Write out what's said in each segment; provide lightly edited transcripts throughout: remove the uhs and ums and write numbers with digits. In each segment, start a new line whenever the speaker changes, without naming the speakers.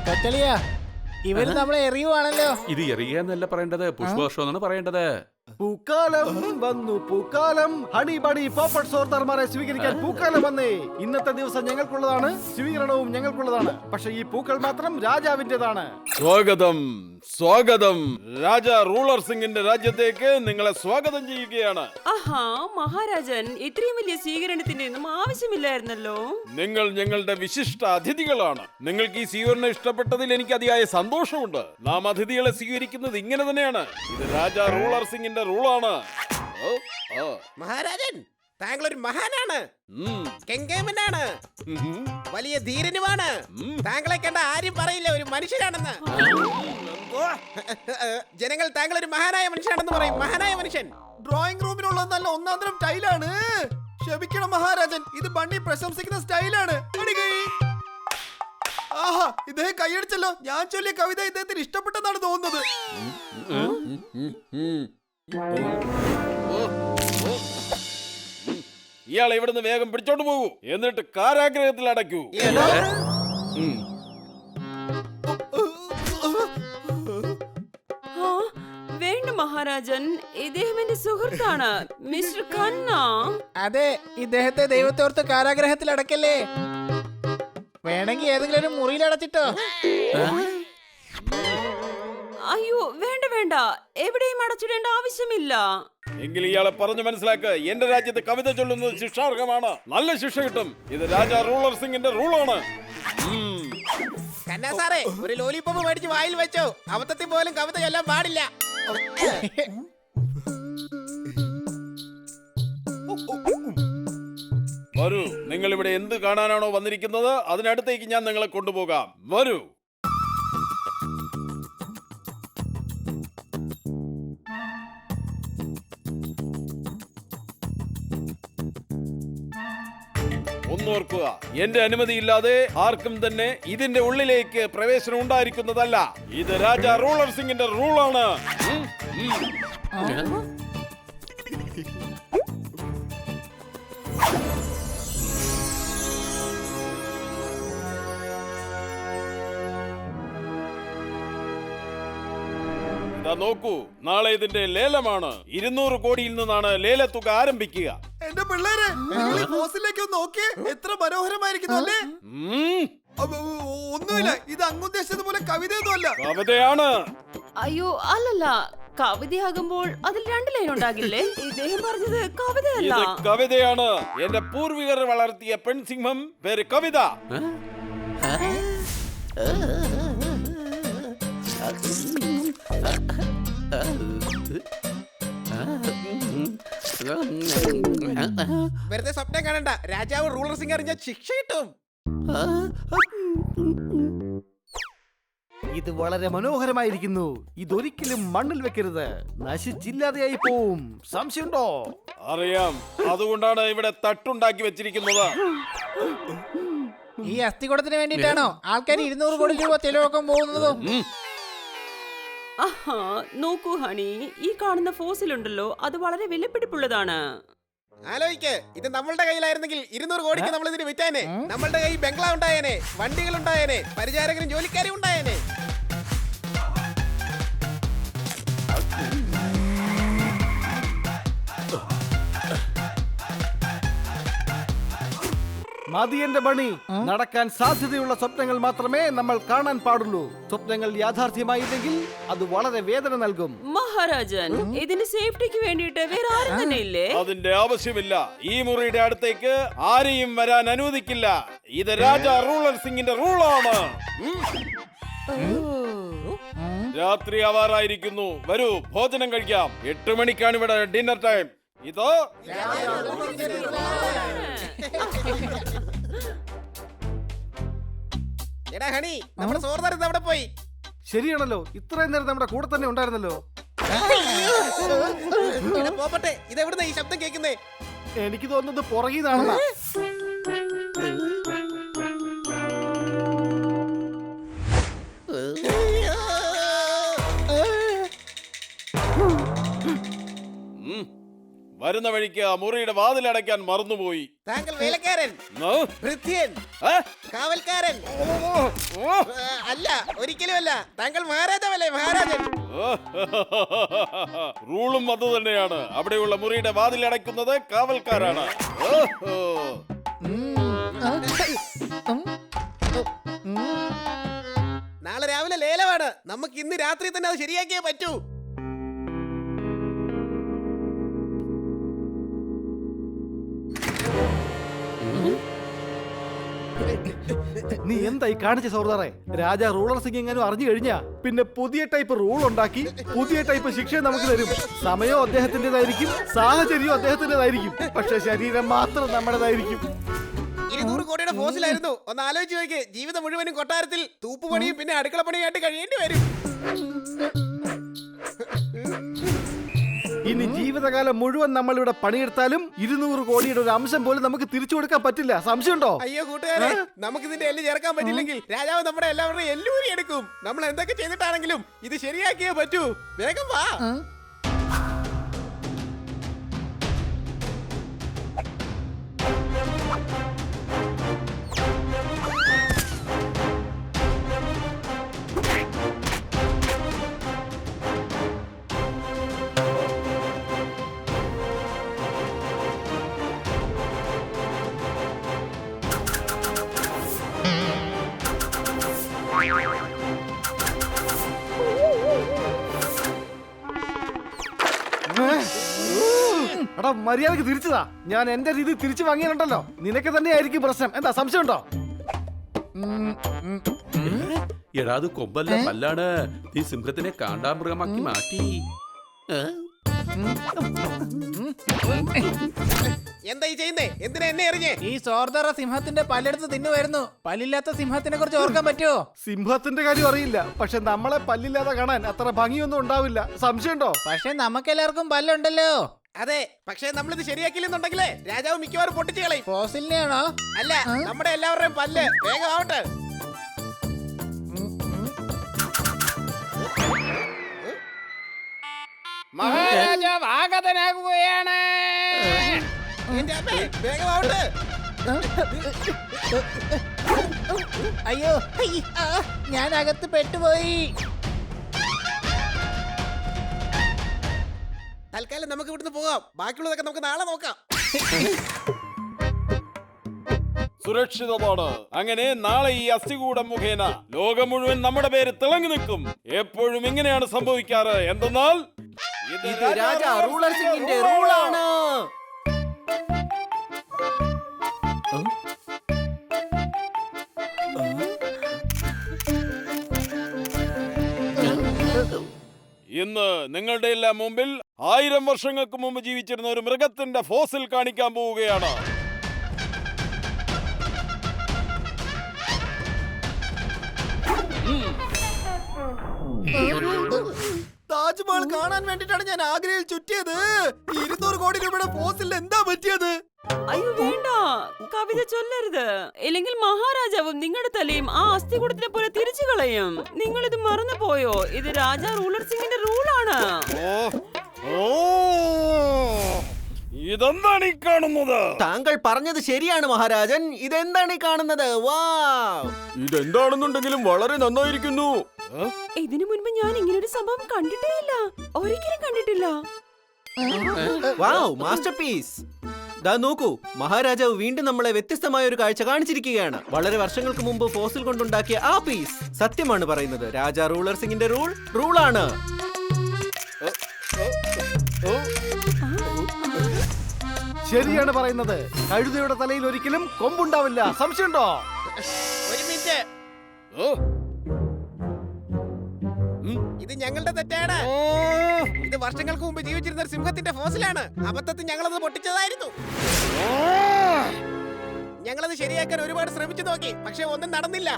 കൊച്ചളിയാ, ഇവര് നമ്മളെ എറിയുവാണല്ലോ.
ഇത് എറിയാന്നല്ല പറയേണ്ടത്, പുഷ്പവർഷം എന്നാണ് പറയേണ്ടത്.
പൂക്കാലം വന്നു, പൂക്കാലം. ഹണി ബണി പോപ്പട്ട് സോർദാർമാരെ സ്വീകരിക്കാൻ പൂക്കാലം വന്നേ. ഇന്നത്തെ ദിവസം ഞങ്ങൾക്കുള്ളതാണ്, സ്വീകരണവും ഞങ്ങൾക്കുള്ളതാണ്. പക്ഷെ ഈ പൂക്കൾ മാത്രം രാജാവിന്റേതാണ്.
സ്വാഗതം, സ്വാഗതം. രാജ റൂളർ സിംഗിന്റെ രാജ്യത്തേക്ക് നിങ്ങളെ സ്വാഗതം ചെയ്യുകയാണ്.
ആഹാ, മഹാരാജൻ, ഇത്രയും വലിയ സ്വീകരണത്തിന്റെ ഒന്നും ആവശ്യമില്ലായിരുന്നല്ലോ.
നിങ്ങൾ ഞങ്ങളുടെ വിശിഷ്ട അതിഥികളാണ്. നിങ്ങൾക്ക് ഈ സ്വീകരണം ഇഷ്ടപ്പെട്ടതിൽ എനിക്ക് അതിയായ സന്തോഷമുണ്ട്. നാം അതിഥികളെ സ്വീകരിക്കുന്നത് ഇങ്ങനെ തന്നെയാണ്. ഇത് രാജ റൂളർ സിംഗിന്റെ റൂളാണ്.
മഹാരാജൻ, താങ്കൾ ഒരു മഹാനാണ്, കെങ്കേമനാണ്, വലിയ ധീരനുമാണ്. താങ്കളെ കണ്ട ആരും പറയില്ല ഒരു മനുഷ്യനാണെന്ന്. ജനങ്ങൾ താങ്കൾ ഒരു മഹാനായ മനുഷ്യനാണെന്ന് പറയും. മഹാനായ മനുഷ്യൻ.
ഡ്രോയിങ് റൂമിലുള്ള നല്ല ഒന്നാന്തരം സ്റ്റൈലാണ്. ക്ഷമിക്കണം മഹാരാജൻ, ഇത് ബണ്ണി പ്രശംസിക്കുന്ന സ്റ്റൈലാണ്. ആഹാ, ഇദ്ദേഹം കൈയടിച്ചല്ലോ. ഞാൻ ചൊല്ലിയ കവിത ഇദ്ദേഹത്തിന് ഇഷ്ടപ്പെട്ടെന്നാണ് തോന്നുന്നത്.
ഇയാളെ ഇവിടുന്ന് വേഗം പിടിച്ചോണ്ട് പോകൂ, എന്നിട്ട് കാരാഗ്രഹത്തിൽ അടയ്ക്കൂ.
വേണ്ട മഹാരാജൻ, ഇദ്ദേഹം എന്റെ സുഹൃത്താണ്, മിസ്റ്റർ ഖന്ന.
അതെ, ഇദ്ദേഹത്തെ ദൈവത്തോർത്ത് കാരാഗ്രഹത്തിൽ അടക്കല്ലേ. വേണമെങ്കിൽ ഏതെങ്കിലും ഒരു മുറിയിൽ അടച്ചിട്ടോ.
അയ്യോ, വേണ്ട വേണ്ട, എവിടെയും അടച്ചിടേണ്ട ആവശ്യമില്ല.
എങ്കിൽ ഇയാളെ പറഞ്ഞു മനസ്സിലാക്ക്. എന്റെ രാജ്യത്ത് കവിത ചൊല്ലുന്നത് ശിക്ഷാർഹമാണ്. നല്ല ശിക്ഷ കിട്ടും. ഇത് രാജ റൂളർ സിംഗിന്റെ റൂളാണ്.
കന്നാ സാറേ, ഒരു ലോലിപോപ്പ് മേടിച്ച് വായിൽ വെച്ചോ. അബദ്ധത്തിൽ പോലും കവിത ചൊല്ലാൻ പാടില്ല.
വരൂ, നിങ്ങൾ ഇവിടെ എന്ത് കാണാനാണോ വന്നിരിക്കുന്നത് അതിനടുത്തേക്ക് ഞാൻ നിങ്ങളെ കൊണ്ടുപോകാം. വരൂ. ഒന്നോർക്കുക, എന്റെ അനുമതിയില്ലാതെ ആർക്കും തന്നെ ഇതിന്റെ ഉള്ളിലേക്ക് പ്രവേശനം ഉണ്ടായിരിക്കുന്നതല്ല. ഇത് രാജ റൂളർ സിംഗിന്റെ റൂളാണ്. നോക്കൂ, നാളെ ഇതിന്റെ ലേലമാണ്. 200 കോടിയിൽ നിന്നാണ് ലേലത്തുക ആരംഭിക്കുക.
എന്റെ പിള്ളേരെ, ഫോസിലേക്ക് നോക്കിയേ, എത്ര മനോഹരമായിരിക്കുന്നു അല്ലേ? ഒന്നുമില്ല, ഇത് അങ്ങുദ്ദേശിച്ചതുപോലെ കവിതയൊന്നും അല്ല.
കവിതയാണ്.
അയ്യോ, അല്ലല്ല, കവിതയാകുമ്പോൾ അതിൽ 2 ലൈൻ ഉണ്ടാകില്ലേ? ഇദ്ദേഹം പറഞ്ഞത് കവിതയല്ല.
ഇത് കവിതയാണ്. എന്റെ പൂർവികർ വളർത്തിയ പെൺസിംഹം, പേര് കവിത.
വെറുതെ സ്വപ്നം കാണണ്ട. രാജാവ് റൂളർ സിംഗ് അറിഞ്ഞ ശിക്ഷ കിട്ടും.
ഇത് വളരെ മനോഹരമായിരിക്കുന്നു. ഇതൊരിക്കലും മണ്ണിൽ വെക്കരുത്, നശിച്ചില്ലാതെയായി പോവും. സംശയമുണ്ടോ?
അറിയാം, അതുകൊണ്ടാണ് ഇവിടെ തട്ടുണ്ടാക്കി വെച്ചിരിക്കുന്നത്.
ഈ അസ്ഥികൂടത്തിന് വേണ്ടിയിട്ടാണോ ആൾക്കാർ 200 കോടി രൂപ ചെലവാക്കാൻ പോകുന്നത്?
ആഹാ, നോക്കൂ ഹണി, ഈ കാണുന്ന ഫോസിൽ ഉണ്ടല്ലോ, അത് വളരെ വിലപിടിപ്പുള്ളതാണ്.
ആലോചിക്ക്, ഇത് നമ്മളുടെ കയ്യിലായിരുന്നെങ്കിൽ 200 കോടിക്ക് നമ്മൾ ഇതിന് വിറ്റാനെ. നമ്മളുടെ കയ്യിൽ ബംഗ്ലാവ് ഉണ്ടായേനെ, വണ്ടികൾ ഉണ്ടായേനെ, പരിചാരകരും ജോലിക്കാരും ഉണ്ടായേനെ.
മതിയന്റെ മണി, നടക്കാൻ സാധ്യതയുള്ള സ്വപ്നങ്ങൾ മാത്രമേ നമ്മൾ കാണാൻ പാടുള്ളൂ. സ്വപ്നങ്ങൾ യാഥാർത്ഥ്യമായില്ലെങ്കിൽ അത് വളരെ വേദന നൽകും.
മഹാരാജൻ, ഇതിന് സേഫ്റ്റിക്ക് വേണ്ടിയിട്ട് വേറെ ആരും തന്നെ ഇല്ലേ?
അതിന്റെ ആവശ്യമില്ല. ഈ മുറിയുടെ അടുത്തേക്ക് ആരെയും വരാൻ അനുവദിക്കില്ല. ഇത് രാജ റൂളർ സിംഗിന്റെ റൂളാണ്. രാത്രി ആവാറായിരിക്കുന്നു. വരൂ, ഭോജനം കഴിക്കാം. 8 മണിക്കാണ് ഇവിടെ ഡിന്നർ ടൈം. ഇതോ
എടാ ഹണി, നമ്മുടെ സോർദാർ അവിടെ പോയി.
ശരിയാണല്ലോ, ഇത്രയും നേരം നമ്മുടെ കൂടെ തന്നെ ഉണ്ടായിരുന്നല്ലോ.
പോപ്പട്ടെ, ഇതെവിടുന്ന ഈ ശബ്ദം കേൾക്കുന്നേ?
എനിക്ക് തോന്നുന്നത് പുറകിന്നാണെന്നാ.
വരുന്ന വഴിക്ക് ആ മുറിയുടെ വാതിലടയ്ക്കാൻ മറന്നുപോയി.
താങ്കൾ വേലക്കാരൻ,
ആ?
ഭൃത്യൻ,
ആ?
കാവൽക്കാരൻ.
ഓ!
അല്ല, ഒരിക്കലും അല്ല. താങ്കൾ മഹാരാജാവല്ലേ, മഹാരാജൻ.
റൂളും അത് തന്നെയാണ്. അവിടെയുള്ള മുറിയുടെ വാതിലടയ്ക്കുന്നത് കാവൽക്കാരാണ്. ഓഹോ.
നാളെ രാവിലെ ലേലമാണ്. നമുക്ക് ഇന്ന് രാത്രി തന്നെ അത് ശരിയാക്കിയേ പറ്റൂ.
നീ എന്തായി കാണിച്ച സോർദാറെ? രാജാ റൂളർ സിംഗ് എങ്ങാനും അറിഞ്ഞു കഴിഞ്ഞാ പിന്നെ പുതിയ ടൈപ്പ് റൂൾ ഉണ്ടാക്കി പുതിയ ടൈപ്പ് ശിക്ഷ നമുക്ക് തരും. സമയവും അദ്ദേഹത്തിന്റേതായിരിക്കും, സാഹചര്യവും അദ്ദേഹത്തിന്റേതായിരിക്കും, പക്ഷെ ശരീരം മാത്രം നമ്മുടേതായിരിക്കും.
200 കോടിയുടെ ഫോസിലായിരുന്നു. ഒന്ന് ആലോചിച്ച് നോക്കി. ജീവിതം മുഴുവനും കൊട്ടാരത്തിൽ തൂപ്പുപണിയും പിന്നെ അടുക്കള പണിയായിട്ട് കഴിയേണ്ടി വരും.
ഇനി ജീവിതകാലം മുഴുവൻ നമ്മളിവിടെ പണിയെടുത്താലും 200 കോടിയുടെ ഒരു അംശം പോലും നമുക്ക് തിരിച്ചു കൊടുക്കാൻ പറ്റില്ല. സംശയമുണ്ടോ?
അയ്യോ കൂട്ടുകാരെ, നമുക്ക് ഇതിന്റെ എല്ല് ചേർക്കാൻ പറ്റില്ലെങ്കിൽ രാജാവ് നമ്മുടെ എല്ലാവരുടെയും എല്ലൂരി എടുക്കും. നമ്മൾ എന്തൊക്കെ ചെയ്തിട്ടാണെങ്കിലും ഇത് ശരിയാക്കിയേ പറ്റൂ. വേഗം വാ.
എടാ, മര്യാദക്ക് തിരിച്ചതാ. ഞാൻ എന്റെ രീതി തിരിച്ചു വാങ്ങിയിട്ടുണ്ടല്ലോ. നിനക്ക് തന്നെയായിരിക്കും പ്രശ്നം. എന്താ സംശയമുണ്ടോ?
എടാ അത് കൊമ്പല്ല പല്ലാണ്. നീ സിംഹത്തിനെ കാണ്ടാമൃഗമാക്കി മാറ്റി.
എന്താ ഈ ചെയ്യുന്നേ? എന്തിനാ എന്നെ എറിഞ്ഞേ?
ഈ സോർദാറ സിംഹത്തിന്റെ പല്ലെടുത്ത് തിന്നുമായിരുന്നു. പല്ലില്ലാത്ത സിംഹത്തിനെ കുറിച്ച് ഓർക്കാൻ പറ്റുമോ?
സിംഹത്തിന്റെ കാര്യം അറിയില്ല, പക്ഷെ നമ്മളെ പല്ലില്ലാതെ കാണാൻ അത്ര ഭംഗിയൊന്നും ഉണ്ടാവില്ല. സംശയമുണ്ടോ?
പക്ഷെ നമുക്കെല്ലാവർക്കും പല്ലുണ്ടല്ലോ.
അതെ, പക്ഷേ നമ്മളിത് ശരിയാക്കില്ലെന്നുണ്ടെങ്കിലേ രാജാവ് മിക്കവാറും പൊട്ടിച്ചു കളയും.
ഫോസിലിനെയാണോ?
അല്ല, നമ്മുടെ എല്ലാവരുടെയും പല്ല്. വേഗം ആവട്ടെ.
മഹാരാജാവ് ആഗതനാകുകയാണ്.
എന്റെ അമ്മേ, വേഗം ആവട്ടെ.
അയ്യോ, ഞാൻ അകത്ത് പെട്ടുപോയി.
തൽക്കാലം നമുക്ക് ഇവിടുന്ന് പോകാം. ബാക്കിയുള്ളതൊക്കെ നമുക്ക് നാളെ നോക്കാം.
സുരക്ഷിതമാണ്. അങ്ങനെ നാളെ ഈ അസ്ഥികൂടം മുഖേന ലോകം മുഴുവൻ നമ്മുടെ പേര് തിളങ്ങി നിൽക്കും. എപ്പോഴും ഇങ്ങനെയാണ് സംഭവിക്കാറ്. എന്തെന്നാൽ
ഇത് രാജാ റൂളർ സിംഗിന്റെ റൂളാണ്.
ഇന്ന് നിങ്ങളുടെ എല്ലാം മുമ്പിൽ 1000 വർഷങ്ങൾക്ക് മുമ്പ് ജീവിച്ചിരുന്ന ഒരു മൃഗത്തിന്റെ ഫോസിൽ കാണിക്കാൻ പോവുകയാണ്.
താജ്മഹൽ കാണാൻ വേണ്ടിട്ടാണ് ഞാൻ ആഗ്രയിൽ ചുറ്റിയത്. 200 കോടി രൂപയുടെ ഫോസിൽ എന്താ പറ്റിയത്?
അയ്യോ വേണ്ട, കവിത ചൊല്ലരുത്. ഇല്ലെങ്കിൽ മഹാരാജാവും നിങ്ങളുടെ തലയും ആ അസ്ഥികൂടത്തിനെ പോലെ തിരിച്ചു കളയും. നിങ്ങൾ ഇത് മറന്നു പോയോ? ഇത് രാജാ റൂളർ സിംഗിന്റെ റൂളാണ്.
ഇതെന്താണ് ഈ കാണുന്നത്?
താങ്കൾ പറഞ്ഞത് ശരിയാണ് മഹാരാജൻ. ഇതെന്താണ് ഈ കാണുന്നത്? വാവ്,
ഇതെന്താണെന്നുണ്ടെങ്കിലും വളരെ നന്നായിരിക്കുന്നു.
ഇതിനു മുൻപ് ഞാൻ ഇങ്ങനൊരു സംഭവം കണ്ടിട്ടേ ഇല്ല. ഒരിക്കലും കണ്ടിട്ടില്ല.
വാവ്, മാസ്റ്റർപീസ്. ദാ നോക്കൂ, മഹാരാജാവ് വീണ്ടും നമ്മളെ വ്യത്യസ്തമായ ഒരു കാഴ്ച കാണിച്ചിരിക്കുകയാണ്. വളരെ വർഷങ്ങൾക്ക് മുമ്പ് ഫോസിൽ കൊണ്ടുണ്ടാക്കിയ ആ പീസ് സത്യമാണ് പറയുന്നത്. രാജാ റൂളർ സിംഗിന്റെ റൂളാണ്.
ശരിയാണ് പറയുന്നത്. കഴുതയുടെ തലയിൽ ഒരിക്കലും കൊമ്പുണ്ടാവില്ല. സംശയമുണ്ടോ?
ഒരു മിനിറ്റ്. ഇത് ഞങ്ങളുടെ തെറ്റാണ്. ഇത് വർഷങ്ങൾക്ക് മുമ്പ് ജീവിച്ചിരുന്ന ഒരു സിംഹത്തിന്റെ ഫോസിലാണ്. അബദ്ധത്തിൽ ഞങ്ങളത് പൊട്ടിച്ചതായിരുന്നു. ഞങ്ങളത് ശരിയാക്കാൻ ഒരുപാട് ശ്രമിച്ചു നോക്കി, പക്ഷെ ഒന്നും നടന്നില്ല.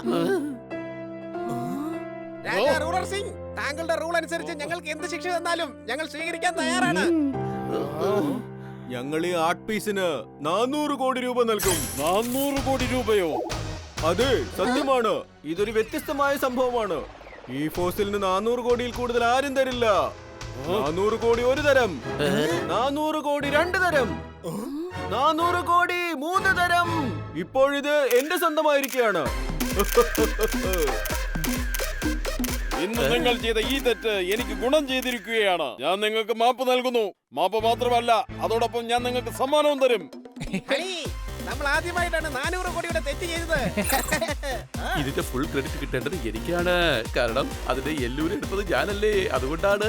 രാജാ റൂളർ സിംഗ്, താങ്കളുടെ റൂൾ അനുസരിച്ച് ഞങ്ങൾക്ക് എന്ത് ശിക്ഷ തന്നാലും ഞങ്ങൾ സ്വീകരിക്കാൻ തയ്യാറാണ്.
ഞങ്ങൾ ഈ ആർട്ട് പീസിന് 400 കോടി രൂപ നൽകും.
400 കോടി രൂപയോ?
അതെ, സത്യമാണ്. ഇതൊരു വ്യത്യസ്തമായ സംഭവമാണ്. ഈ ഫോസിലിന് 400 കോടിയിൽ കൂടുതൽ ആരും തരില്ല. 400 കോടി ഒരു തരം, 400 കോടി 2 തരം, 400 കോടി 3 തരം. ഇപ്പോഴിത് എന്റെ സ്വന്തമായിരിക്കുകയാണ്.
ഇന്ന് നിങ്ങൾ ചെയ്ത ഈ തെറ്റ് എനിക്ക് ഗുണം ചെയ്തിരിക്കുകയാണ്. ഞാൻ നിങ്ങൾക്ക് മാപ്പ് നൽകുന്നു. മാപ്പ് മാത്രമല്ല, അതോടൊപ്പം ഞാൻ നിങ്ങൾക്ക് സമ്മാനവും തരും.
ഹണി, നമ്മൾ ആദ്യമായിട്ടാണ് 400 കോടിയുടെ തെറ്റ് ചെയ്തത്.
ഇതിന്റെ ഫുൾ ക്രെഡിറ്റ് കിട്ടേണ്ടത് എനിക്കാണ്. കാരണം അതിന്റെ എല്ലൂര് എടുത്തത് ഞാനല്ലേ, അതുകൊണ്ടാണ്.